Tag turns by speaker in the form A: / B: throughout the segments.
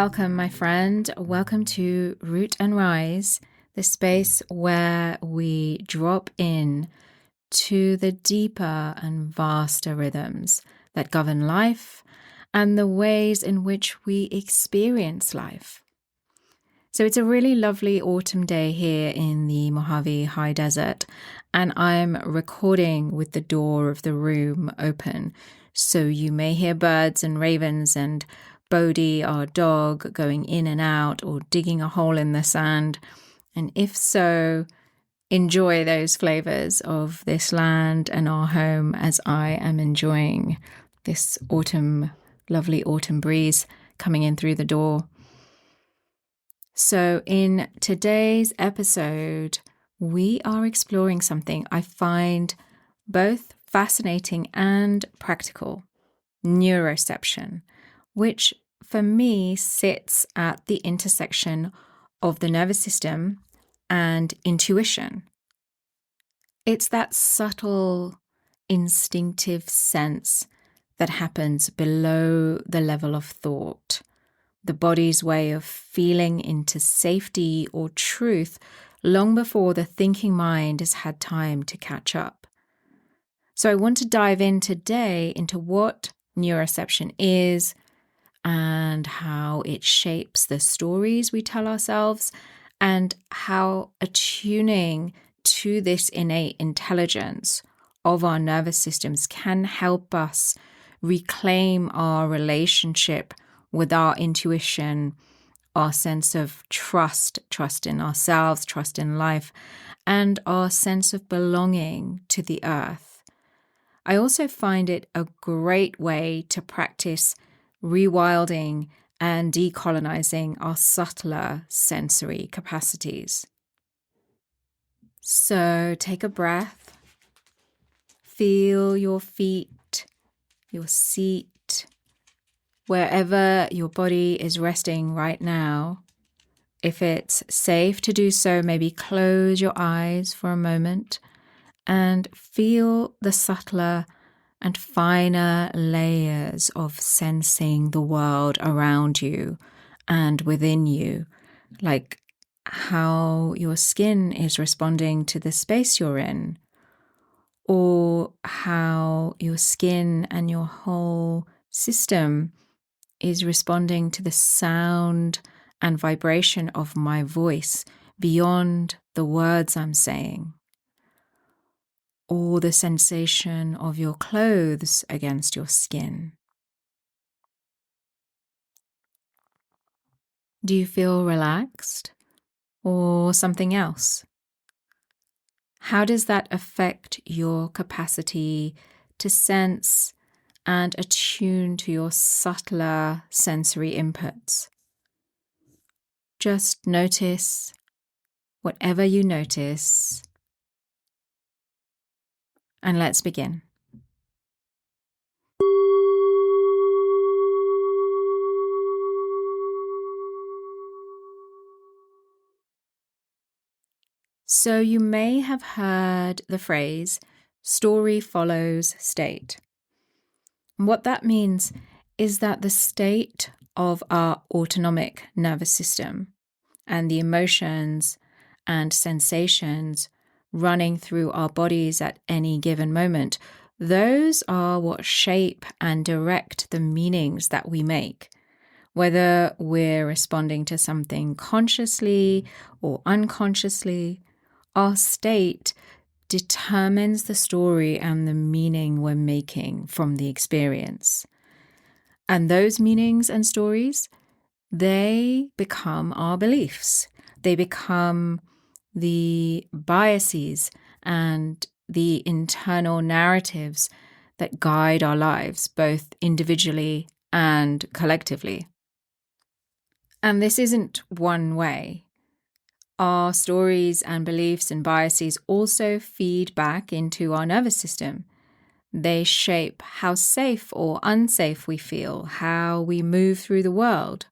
A: Welcome, my friend. Welcome to Root and Rise, the space where we drop in to the deeper and vaster rhythms that govern life and the ways in which we experience life. So it's a really lovely autumn day here in the Mojave high desert, and I'm recording with the door of the room open. So you may hear birds and ravens and Bodhi, our dog, going in and out or digging a hole in the sand. And if so, enjoy those flavors of this land and our home as I am enjoying this lovely autumn breeze coming in through the door. So in today's episode, we are exploring something I find both fascinating and practical: neuroception, which for me sits at the intersection of the nervous system and intuition. It's that subtle, instinctive sense that happens below the level of thought, the body's way of feeling into safety or truth long before the thinking mind has had time to catch up. So I want to dive in today into what neuroception is and how it shapes the stories we tell ourselves, and how attuning to this innate intelligence of our nervous systems can help us reclaim our relationship with our intuition, our sense of trust in ourselves, trust in life, and our sense of belonging to the earth. I also find it a great way to practice rewilding and decolonizing our subtler sensory capacities. So take a breath, feel your feet, your seat, wherever your body is resting right now. If it's safe to do so, maybe close your eyes for a moment and feel the subtler and finer layers of sensing the world around you and within you, like how your skin is responding to the space you're in, or how your skin and your whole system is responding to the sound and vibration of my voice beyond the words I'm saying, or the sensation of your clothes against your skin. Do you feel relaxed or something else? How does that affect your capacity to sense and attune to your subtler sensory inputs? Just notice whatever you notice, and let's begin. So you may have heard the phrase, story follows state. And what that means is that the state of our autonomic nervous system and the emotions and sensations running through our bodies at any given moment, those are what shape and direct the meanings that we make. Whether we're responding to something consciously or unconsciously, our state determines the story and the meaning we're making from the experience. And those meanings and stories, they become our beliefs. They become the biases and the internal narratives that guide our lives, both individually and collectively. And this isn't one way. Our stories and beliefs and biases also feed back into our nervous system. They shape how safe or unsafe we feel, how we move through the world.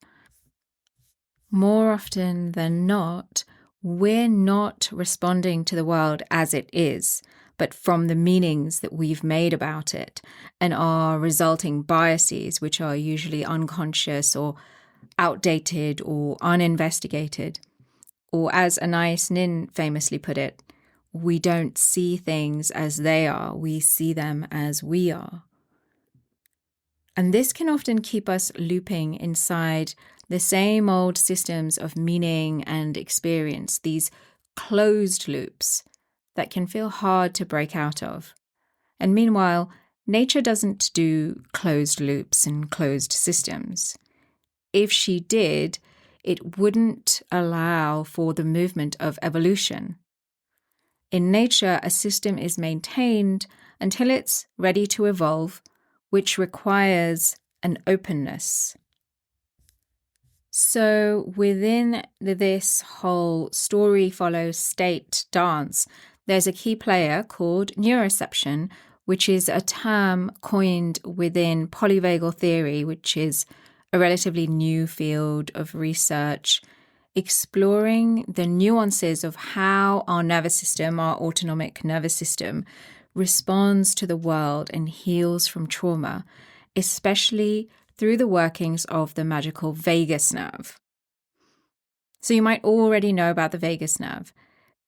A: More often than not, we're not responding to the world as it is, but from the meanings that we've made about it and our resulting biases, which are usually unconscious or outdated or uninvestigated. Or as Anais Nin famously put it, we don't see things as they are, we see them as we are. And this can often keep us looping inside the same old systems of meaning and experience, these closed loops that can feel hard to break out of. And meanwhile, nature doesn't do closed loops and closed systems. If she did, it wouldn't allow for the movement of evolution. In nature, a system is maintained until it's ready to evolve, which requires an openness. So within this whole story follows state dance, there's a key player called neuroception, which is a term coined within polyvagal theory, which is a relatively new field of research exploring the nuances of how our nervous system, our autonomic nervous system, responds to the world and heals from trauma, especially through the workings of the magical vagus nerve. So you might already know about the vagus nerve.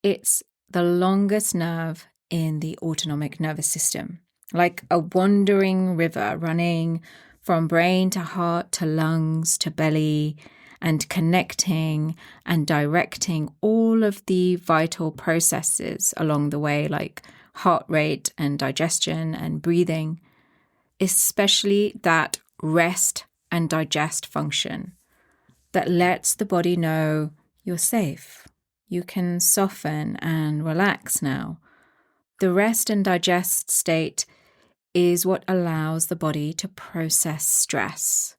A: It's the longest nerve in the autonomic nervous system, like a wandering river running from brain to heart to lungs to belly, and connecting and directing all of the vital processes along the way, like heart rate and digestion and breathing, especially that rest and digest function that lets the body know you're safe. You can soften and relax now. The rest and digest state is what allows the body to process stress.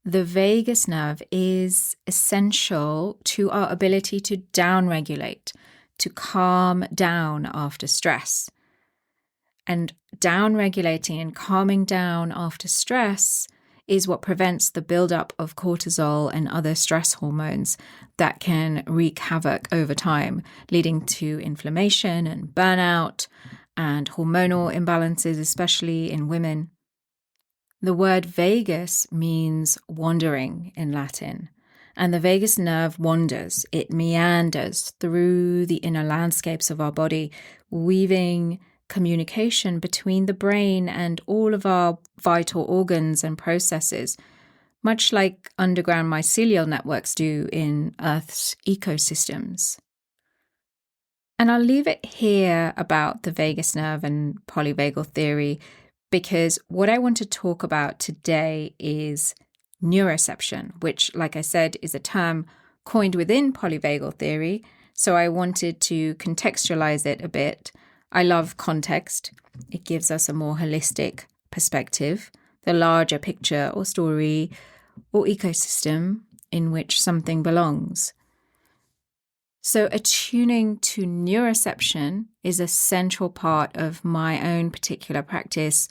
A: The vagus nerve is essential to our ability to downregulate, to calm down after stress. And downregulating and calming down after stress is what prevents the buildup of cortisol and other stress hormones that can wreak havoc over time, leading to inflammation and burnout and hormonal imbalances, especially in women. The word vagus means wandering in Latin, and the vagus nerve wanders. It meanders through the inner landscapes of our body, weaving communication between the brain and all of our vital organs and processes, much like underground mycelial networks do in Earth's ecosystems. And I'll leave it here about the vagus nerve and polyvagal theory, because what I want to talk about today is neuroception, which, like I said, is a term coined within polyvagal theory. So I wanted to contextualize it a bit. I love context. It gives us a more holistic perspective, the larger picture or story or ecosystem in which something belongs. So attuning to neuroception is a central part of my own particular practice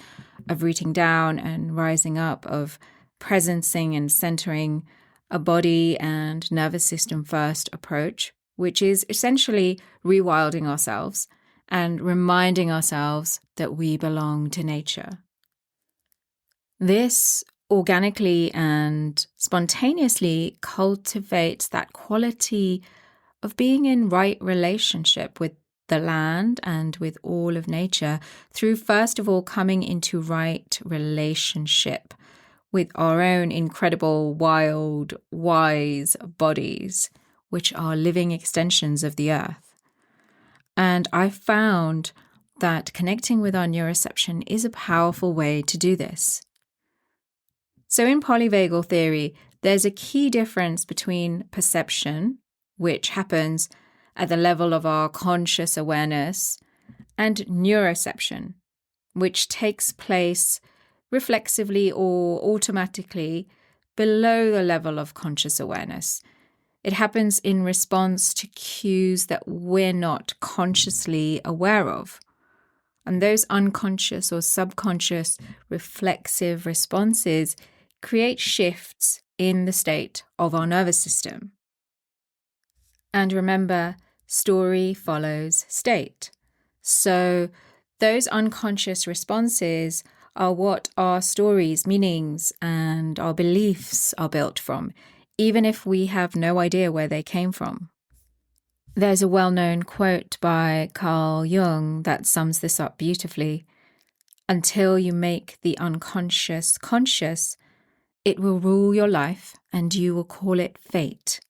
A: of rooting down and rising up, of presencing and centering a body and nervous system first approach, which is essentially rewilding ourselves and reminding ourselves that we belong to nature. This organically and spontaneously cultivates that quality of being in right relationship with the land and with all of nature through, first of all, coming into right relationship with our own incredible, wild, wise bodies, which are living extensions of the earth. And I found that connecting with our neuroception is a powerful way to do this. So in polyvagal theory, there's a key difference between perception, which happens at the level of our conscious awareness, and neuroception, which takes place reflexively or automatically below the level of conscious awareness. It happens in response to cues that we're not consciously aware of. And those unconscious or subconscious reflexive responses create shifts in the state of our nervous system. And remember, story follows state. So those unconscious responses are what our stories, meanings, and our beliefs are built from, even if we have no idea where they came from. There's a well-known quote by Carl Jung that sums this up beautifully. Until you make the unconscious conscious, it will rule your life and you will call it fate.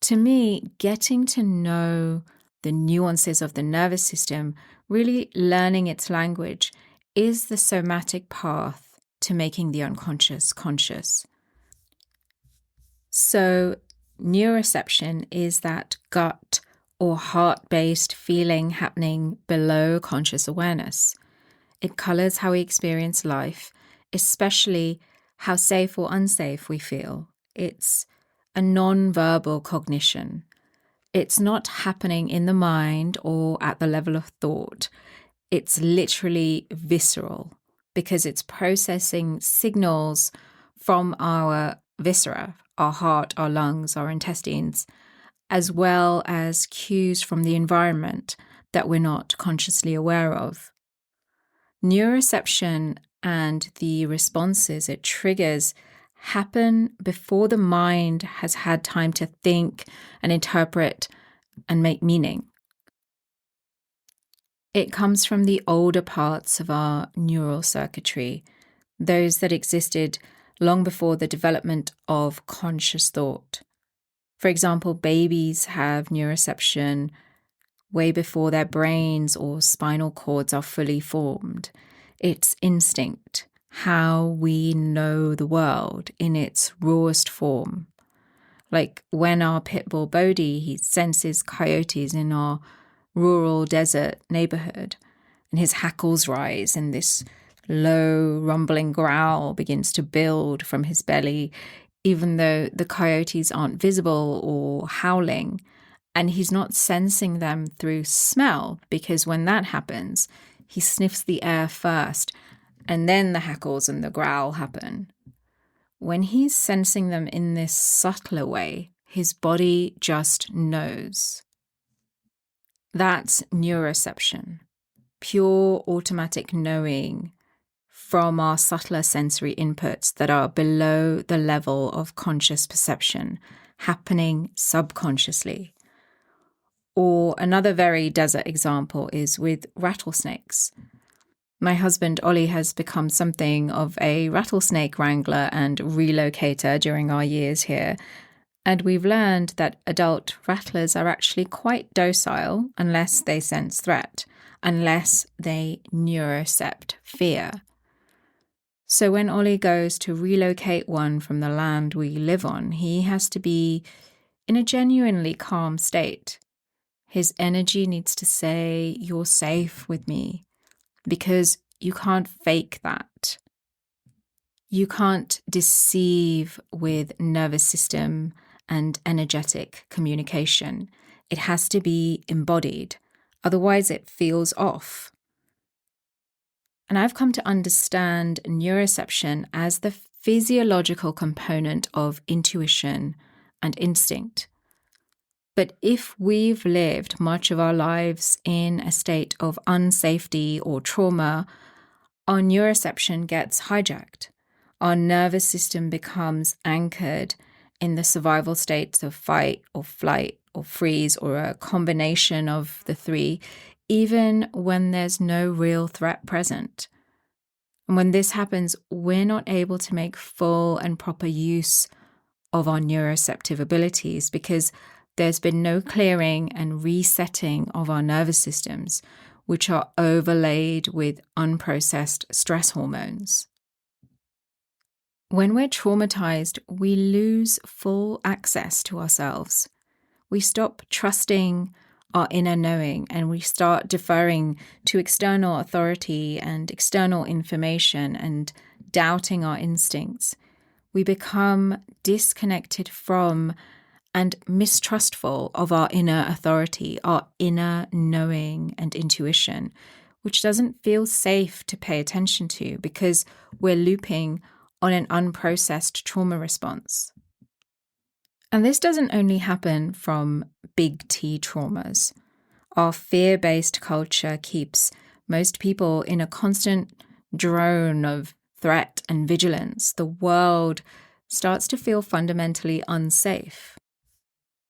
A: To me, getting to know the nuances of the nervous system, really learning its language, is the somatic path to making the unconscious conscious. So, neuroception is that gut or heart-based feeling happening below conscious awareness. It colors how we experience life, especially how safe or unsafe we feel. It's a non-verbal cognition. It's not happening in the mind or at the level of thought. It's literally visceral because it's processing signals from our viscera, our heart, our lungs, our intestines, as well as cues from the environment that we're not consciously aware of. Neuroception and the responses it triggers happen before the mind has had time to think and interpret and make meaning. It comes from the older parts of our neural circuitry, those that existed long before the development of conscious thought. For example, babies have neuroception way before their brains or spinal cords are fully formed. It's instinct, how we know the world in its rawest form. Like when our pit bull Bodhi, he senses coyotes in our rural desert neighborhood, and his hackles rise and this low rumbling growl begins to build from his belly, even though the coyotes aren't visible or howling. And he's not sensing them through smell, because when that happens, he sniffs the air first, and then the hackles and the growl happen. When he's sensing them in this subtler way, his body just knows. That's neuroception, pure automatic knowing from our subtler sensory inputs that are below the level of conscious perception, happening subconsciously. Or another very desert example is with rattlesnakes. My husband, Ollie, has become something of a rattlesnake wrangler and relocator during our years here. And we've learned that adult rattlers are actually quite docile unless they sense threat, unless they neurocept fear. So when Ollie goes to relocate one from the land we live on, he has to be in a genuinely calm state. His energy needs to say, "You're safe with me," because you can't fake that. You can't deceive with nervous system and energetic communication. It has to be embodied, otherwise it feels off. And I've come to understand neuroception as the physiological component of intuition and instinct. But if we've lived much of our lives in a state of unsafety or trauma, our neuroception gets hijacked. Our nervous system becomes anchored in the survival states of fight or flight or freeze, or a combination of the three, even when there's no real threat present. And when this happens, we're not able to make full and proper use of our neuroceptive abilities because there's been no clearing and resetting of our nervous systems, which are overlaid with unprocessed stress hormones. When we're traumatized, we lose full access to ourselves. We stop trusting our inner knowing and we start deferring to external authority and external information and doubting our instincts. We become disconnected from and mistrustful of our inner authority, our inner knowing and intuition, which doesn't feel safe to pay attention to because we're looping on an unprocessed trauma response. And this doesn't only happen from big T traumas. Our fear-based culture keeps most people in a constant drone of threat and vigilance, the world starts to feel fundamentally unsafe.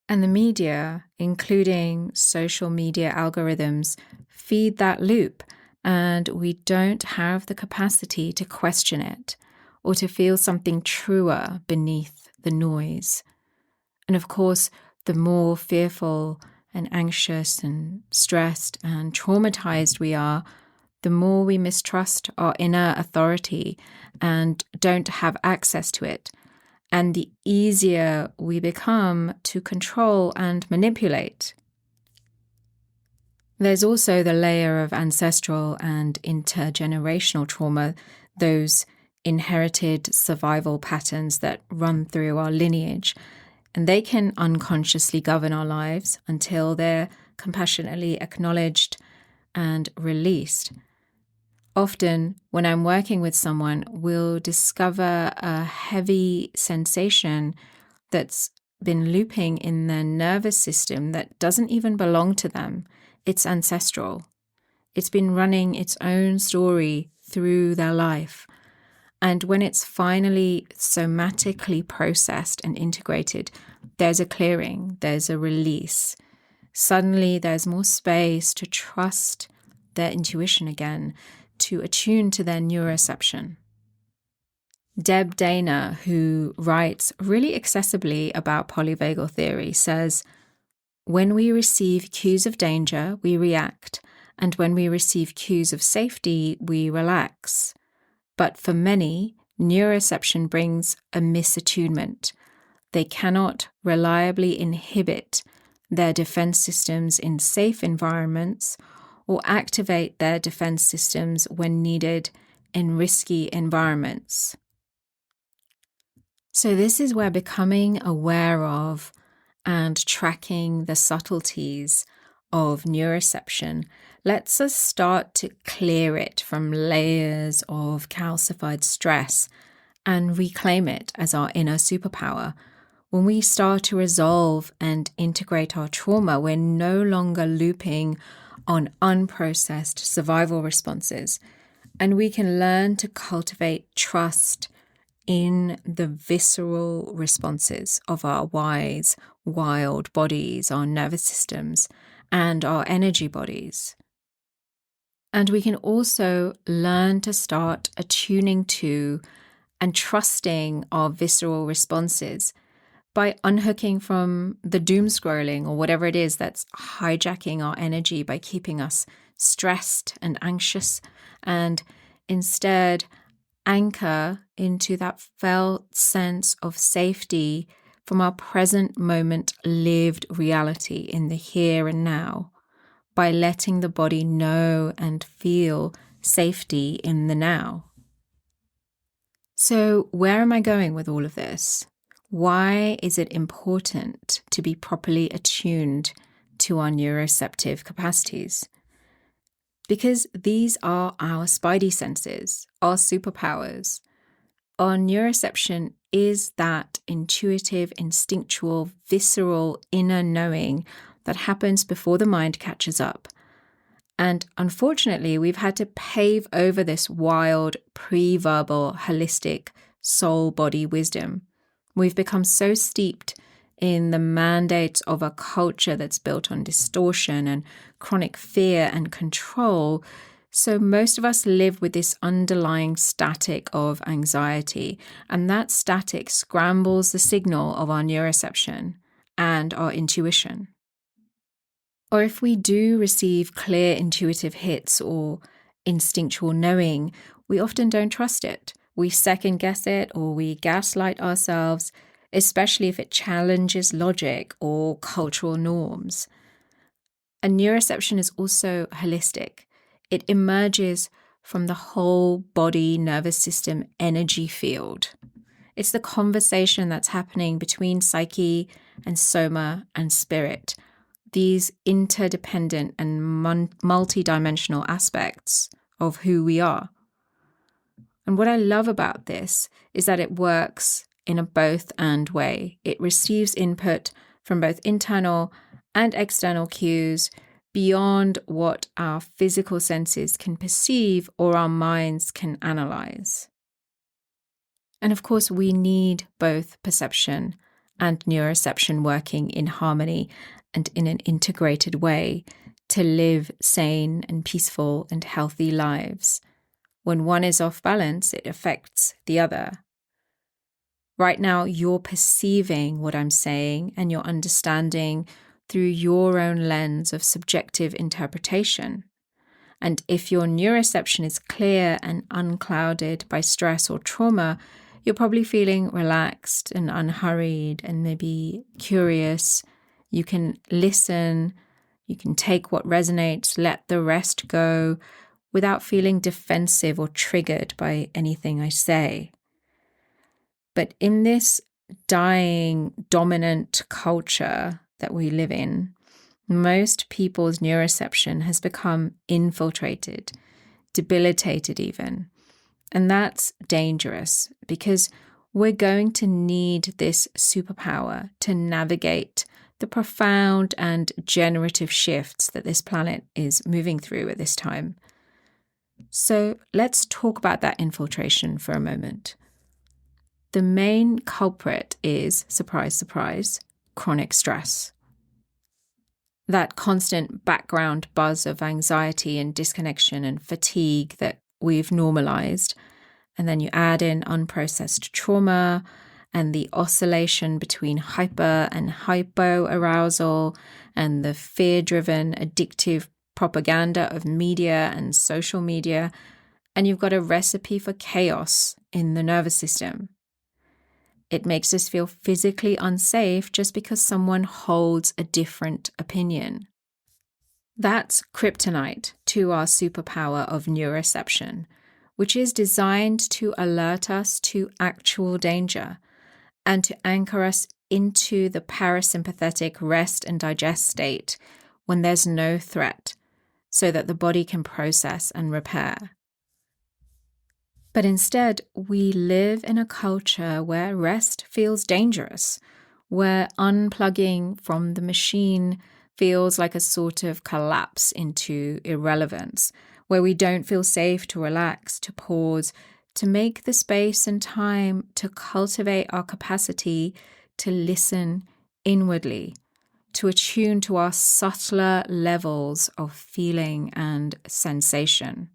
A: And the media, including social media algorithms, feed that loop, and we don't have the capacity to question it or to feel something truer beneath the noise. And of course, the more fearful and anxious and stressed and traumatized we are, the more we mistrust our inner authority and don't have access to it, and the easier we become to control and manipulate. There's also the layer of ancestral and intergenerational trauma, those inherited survival patterns that run through our lineage, and they can unconsciously govern our lives until they're compassionately acknowledged and released. Often, when I'm working with someone, we'll discover a heavy sensation that's been looping in their nervous system that doesn't even belong to them. It's ancestral. It's been running its own story through their life. And when it's finally somatically processed and integrated, there's a clearing, there's a release. Suddenly, there's more space to trust their intuition again, to attune to their neuroception. Deb Dana, who writes really accessibly about polyvagal theory, says, "When we receive cues of danger, we react, and when we receive cues of safety, we relax. But for many, neuroception brings a misattunement. They cannot reliably inhibit their defense systems in safe environments or activate their defense systems when needed in risky environments." So this is where becoming aware of and tracking the subtleties of neuroception lets us start to clear it from layers of calcified stress and reclaim it as our inner superpower. When we start to resolve and integrate our trauma, we're no longer looping on unprocessed survival responses, and we can learn to cultivate trust in the visceral responses of our wise, wild bodies, our nervous systems, and our energy bodies. And we can also learn to start attuning to and trusting our visceral responses by unhooking from the doom scrolling or whatever it is that's hijacking our energy by keeping us stressed and anxious, and instead anchor into that felt sense of safety from our present moment lived reality in the here and now, by letting the body know and feel safety in the now. So where am I going with all of this? Why is it important to be properly attuned to our neuroceptive capacities? Because these are our spidey senses, our superpowers. Our neuroception is that intuitive, instinctual, visceral inner knowing that happens before the mind catches up. And unfortunately, we've had to pave over this wild, pre-verbal, holistic soul-body wisdom. We've become so steeped in the mandates of a culture that's built on distortion and chronic fear and control. So most of us live with this underlying static of anxiety, and that static scrambles the signal of our neuroception and our intuition. Or if we do receive clear intuitive hits or instinctual knowing, we often don't trust it. We second guess it or we gaslight ourselves, especially if it challenges logic or cultural norms. And neuroception is also holistic. It emerges from the whole body nervous system energy field. It's the conversation that's happening between psyche and soma and spirit, these interdependent and multidimensional aspects of who we are. And what I love about this is that it works in a both and way. It receives input from both internal and external cues beyond what our physical senses can perceive or our minds can analyze. And of course, we need both perception and neuroception working in harmony and in an integrated way to live sane and peaceful and healthy lives. When one is off balance, it affects the other. Right now, you're perceiving what I'm saying and you're understanding through your own lens of subjective interpretation. And if your neuroception is clear and unclouded by stress or trauma, you're probably feeling relaxed and unhurried and maybe curious. You can listen, you can take what resonates, let the rest go without feeling defensive or triggered by anything I say. But in this dying, dominant culture that we live in, most people's neuroception has become infiltrated, debilitated even. And that's dangerous because we're going to need this superpower to navigate the profound and generative shifts that this planet is moving through at this time. So let's talk about that infiltration for a moment. The main culprit is, surprise, surprise, chronic stress. That constant background buzz of anxiety and disconnection and fatigue that we've normalized. And then you add in unprocessed trauma and the oscillation between hyper and hypoarousal and the fear-driven, addictive propaganda of media and social media. And you've got a recipe for chaos in the nervous system. It makes us feel physically unsafe just because someone holds a different opinion. That's kryptonite to our superpower of neuroception, which is designed to alert us to actual danger and to anchor us into the parasympathetic rest and digest state when there's no threat, so that the body can process and repair. But instead, we live in a culture where rest feels dangerous, where unplugging from the machine feels like a sort of collapse into irrelevance, where we don't feel safe to relax, to pause, to make the space and time to cultivate our capacity to listen inwardly, to attune to our subtler levels of feeling and sensation.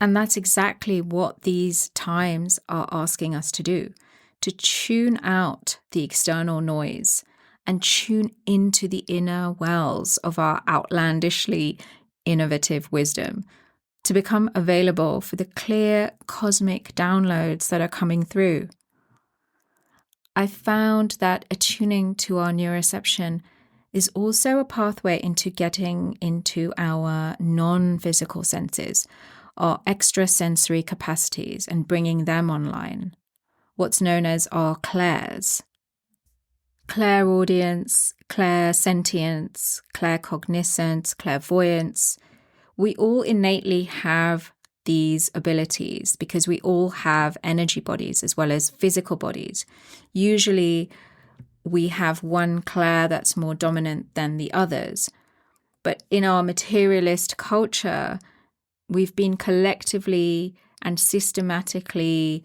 A: And that's exactly what these times are asking us to do, to tune out the external noise and tune into the inner wells of our outlandishly innovative wisdom, to become available for the clear cosmic downloads that are coming through. I found that attuning to our neuroception is also a pathway into getting into our non-physical senses, our extrasensory capacities, and bringing them online, what's known as our clairs. Clairaudience, clairsentience, claircognizance, clairvoyance. We all innately have these abilities because we all have energy bodies as well as physical bodies. Usually we have one clair that's more dominant than the others. But in our materialist culture, we've been collectively and systematically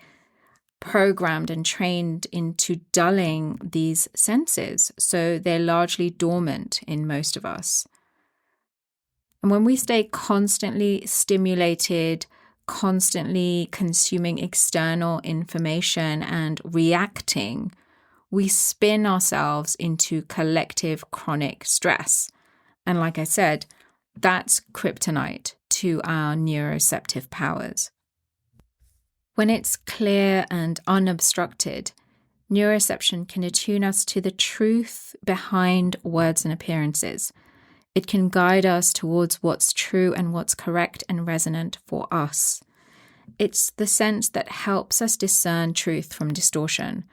A: programmed and trained into dulling these senses, so they're largely dormant in most of us. And when we stay constantly stimulated, constantly consuming external information and reacting, we spin ourselves into collective chronic stress. And like I said, that's kryptonite to our neuroceptive powers. When it's clear and unobstructed, neuroception can attune us to the truth behind words and appearances. It can guide us towards what's true and what's correct and resonant for us. It's the sense that helps us discern truth from distortion,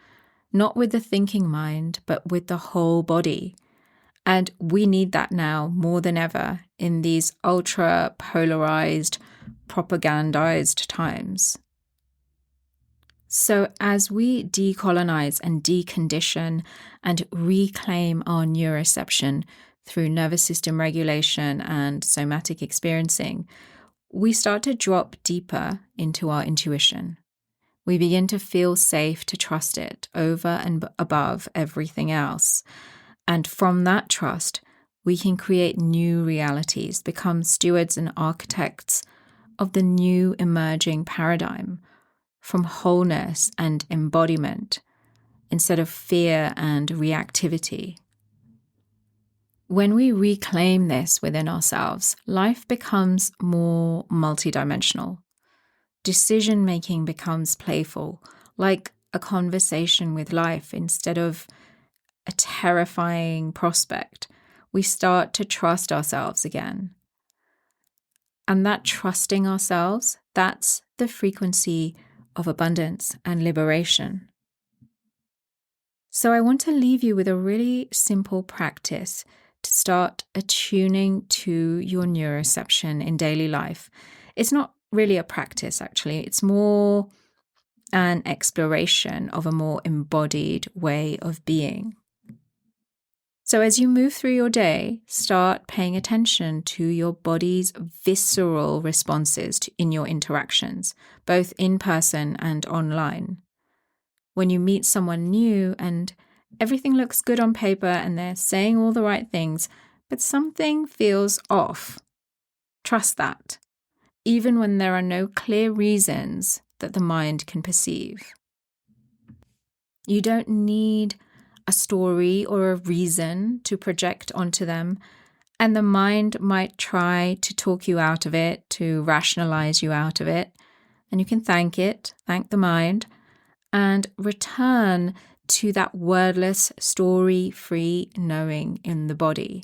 A: not with the thinking mind, but with the whole body. And we need that now more than ever in these ultra-polarized, propagandized times. So as we decolonize and decondition and reclaim our neuroception through nervous system regulation and somatic experiencing, we start to drop deeper into our intuition. We begin to feel safe to trust it over and above everything else. And from that trust, we can create new realities, become stewards and architects of the new emerging paradigm from wholeness and embodiment instead of fear and reactivity. When we reclaim this within ourselves, life becomes more multidimensional. Decision-making becomes playful, like a conversation with life instead of a terrifying prospect. We start to trust ourselves again. And that trusting ourselves, that's the frequency of abundance and liberation. So I want to leave you with a really simple practice to start attuning to your neuroception in daily life. It's not really a practice, actually. It's more an exploration of a more embodied way of being. So as you move through your day, start paying attention to your body's visceral responses in your interactions, both in person and online. When you meet someone new and everything looks good on paper and they're saying all the right things, but something feels off, trust that, even when there are no clear reasons that the mind can perceive. You don't need a story or a reason to project onto them, and the mind might try to talk you out of it, to rationalize you out of it, and you can thank the mind, and return to that wordless, story-free knowing in the body.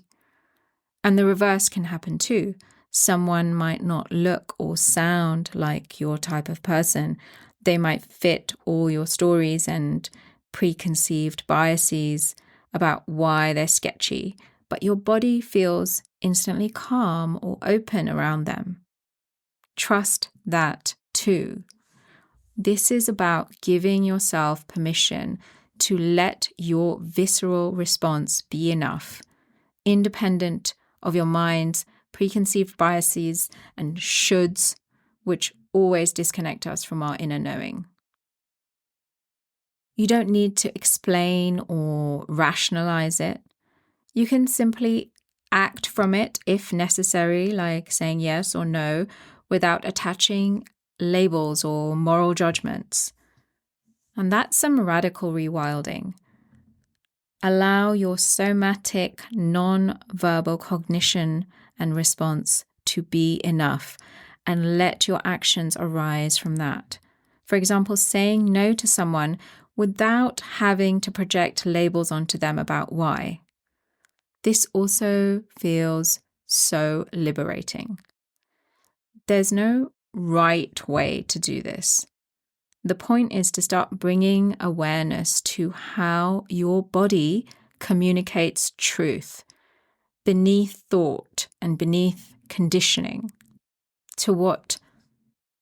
A: And the reverse can happen too. Someone might not look or sound like your type of person. They might fit all your stories and preconceived biases about why they're sketchy, but your body feels instantly calm or open around them. Trust that too. This is about giving yourself permission to let your visceral response be enough, independent of your mind's preconceived biases and shoulds, which always disconnect us from our inner knowing. You don't need to explain or rationalize it. You can simply act from it if necessary, like saying yes or no, without attaching labels or moral judgments. And that's some radical rewilding. Allow your somatic, non-verbal cognition and response to be enough, and let your actions arise from that. For example, saying no to someone without having to project labels onto them about why. This also feels so liberating. There's no right way to do this. The point is to start bringing awareness to how your body communicates truth beneath thought and beneath conditioning, to what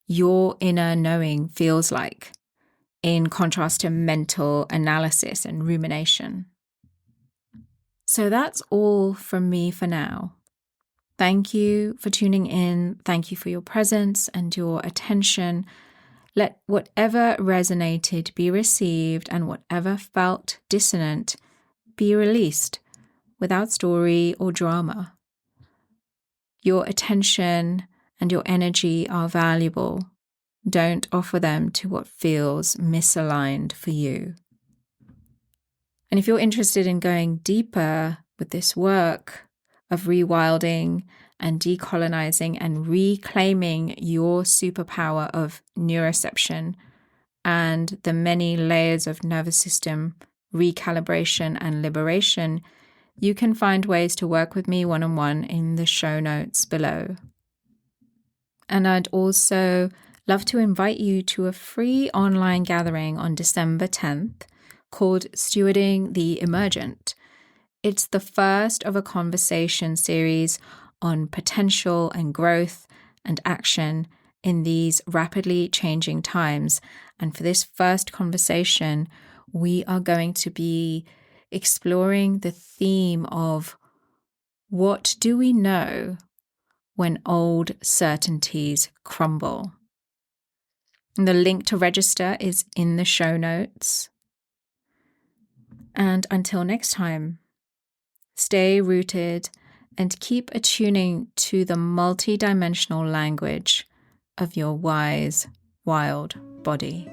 A: your inner knowing feels like, in contrast to mental analysis and rumination. So that's all from me for now. Thank you for tuning in. Thank you for your presence and your attention. Let whatever resonated be received and whatever felt dissonant be released without story or drama. Your attention and your energy are valuable. Don't offer them to what feels misaligned for you. And if you're interested in going deeper with this work of rewilding and decolonizing and reclaiming your superpower of neuroception and the many layers of nervous system recalibration and liberation, you can find ways to work with me one-on-one in the show notes below. And I'd also love to invite you to a free online gathering on December 10th called Stewarding the Emergent. It's the first of a conversation series on potential and growth and action in these rapidly changing times. And for this first conversation, we are going to be exploring the theme of What do we know when old certainties crumble? And the link to register is in the show notes. And until next time, stay rooted and keep attuning to the multidimensional language of your wise, wild body.